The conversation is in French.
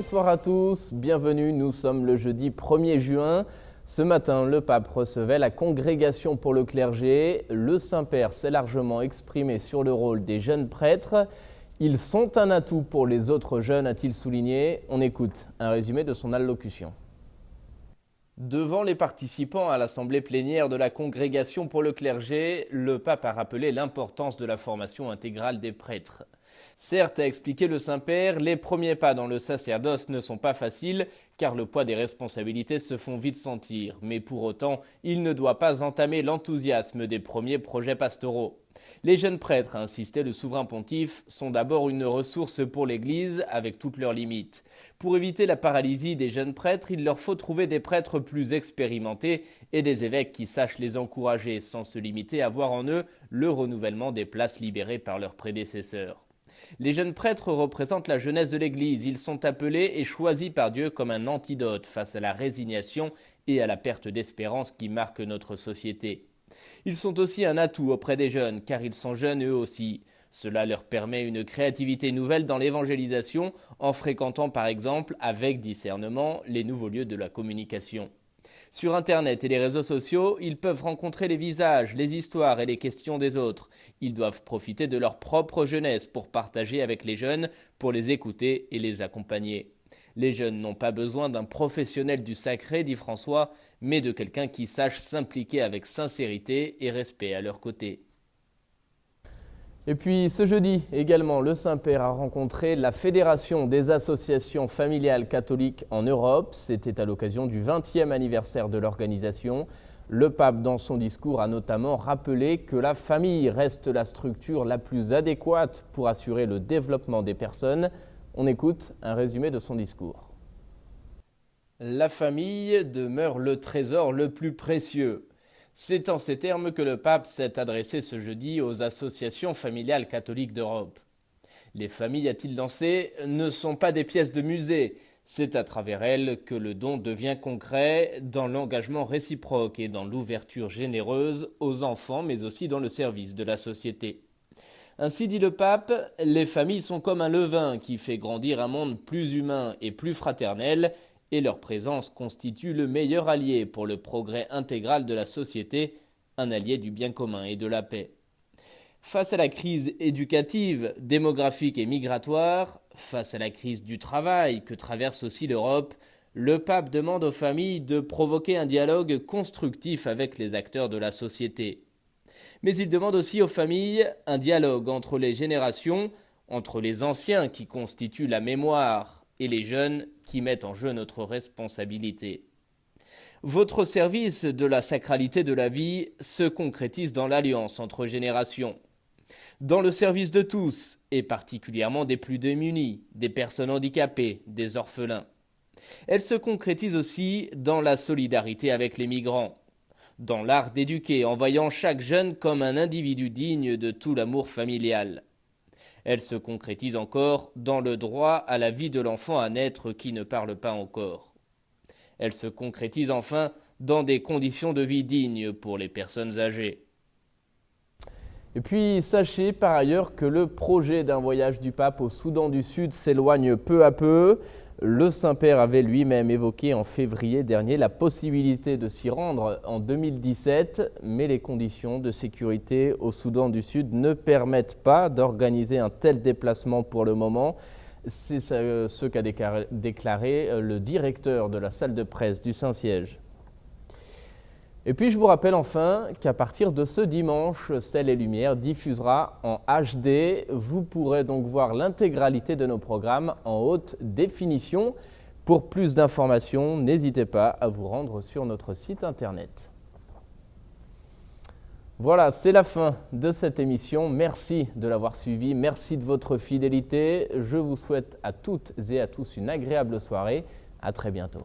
Bonsoir à tous, bienvenue, nous sommes le jeudi 1er juin. Ce matin, le pape recevait la congrégation pour le clergé. Le Saint-Père s'est largement exprimé sur le rôle des jeunes prêtres. Ils sont un atout pour les autres jeunes, a-t-il souligné. On écoute un résumé de son allocution. Devant les participants à l'assemblée plénière de la congrégation pour le clergé, le pape a rappelé l'importance de la formation intégrale des prêtres. Certes, a expliqué le Saint-Père, les premiers pas dans le sacerdoce ne sont pas faciles, car le poids des responsabilités se font vite sentir. Mais pour autant, il ne doit pas entamer l'enthousiasme des premiers projets pastoraux. Les jeunes prêtres, a insisté le souverain pontife, sont d'abord une ressource pour l'Église, avec toutes leurs limites. Pour éviter la paralysie des jeunes prêtres, il leur faut trouver des prêtres plus expérimentés et des évêques qui sachent les encourager, sans se limiter à voir en eux le renouvellement des places libérées par leurs prédécesseurs. Les jeunes prêtres représentent la jeunesse de l'Église. Ils sont appelés et choisis par Dieu comme un antidote face à la résignation et à la perte d'espérance qui marque notre société. Ils sont aussi un atout auprès des jeunes, car ils sont jeunes eux aussi. Cela leur permet une créativité nouvelle dans l'évangélisation, en fréquentant par exemple, avec discernement, les nouveaux lieux de la communication. Sur Internet et les réseaux sociaux, ils peuvent rencontrer les visages, les histoires et les questions des autres. Ils doivent profiter de leur propre jeunesse pour partager avec les jeunes, pour les écouter et les accompagner. Les jeunes n'ont pas besoin d'un professionnel du sacré, dit François, mais de quelqu'un qui sache s'impliquer avec sincérité et respect à leur côté. Et puis ce jeudi également, le Saint-Père a rencontré la Fédération des associations familiales catholiques en Europe. C'était à l'occasion du 20e anniversaire de l'organisation. Le pape, dans son discours, a notamment rappelé que la famille reste la structure la plus adéquate pour assurer le développement des personnes. On écoute un résumé de son discours. La famille demeure le trésor le plus précieux. C'est en ces termes que le pape s'est adressé ce jeudi aux associations familiales catholiques d'Europe. Les familles, a-t-il lancé, ne sont pas des pièces de musée. C'est à travers elles que le don devient concret, dans l'engagement réciproque et dans l'ouverture généreuse aux enfants, mais aussi dans le service de la société. Ainsi dit le pape, les familles sont comme un levain qui fait grandir un monde plus humain et plus fraternel, et leur présence constitue le meilleur allié pour le progrès intégral de la société, un allié du bien commun et de la paix. Face à la crise éducative, démographique et migratoire, face à la crise du travail que traverse aussi l'Europe, le pape demande aux familles de provoquer un dialogue constructif avec les acteurs de la société. Mais il demande aussi aux familles un dialogue entre les générations, entre les anciens qui constituent la mémoire, et les jeunes qui mettent en jeu notre responsabilité. Votre service de la sacralité de la vie se concrétise dans l'alliance entre générations, dans le service de tous, et particulièrement des plus démunis, des personnes handicapées, des orphelins. Elle se concrétise aussi dans la solidarité avec les migrants, dans l'art d'éduquer en voyant chaque jeune comme un individu digne de tout l'amour familial. Elle se concrétise encore dans le droit à la vie de l'enfant à naître qui ne parle pas encore. Elle se concrétise enfin dans des conditions de vie dignes pour les personnes âgées. Et puis sachez par ailleurs que le projet d'un voyage du pape au Soudan du Sud s'éloigne peu à peu. Le Saint-Père avait lui-même évoqué en février dernier la possibilité de s'y rendre en 2017, mais les conditions de sécurité au Soudan du Sud ne permettent pas d'organiser un tel déplacement pour le moment. C'est ce qu'a déclaré le directeur de la salle de presse du Saint-Siège. Et puis je vous rappelle enfin qu'à partir de ce dimanche, Ciel et Lumière diffusera en HD. Vous pourrez donc voir l'intégralité de nos programmes en haute définition. Pour plus d'informations, n'hésitez pas à vous rendre sur notre site internet. Voilà, c'est la fin de cette émission. Merci de l'avoir suivi, merci de votre fidélité. Je vous souhaite à toutes et à tous une agréable soirée. À très bientôt.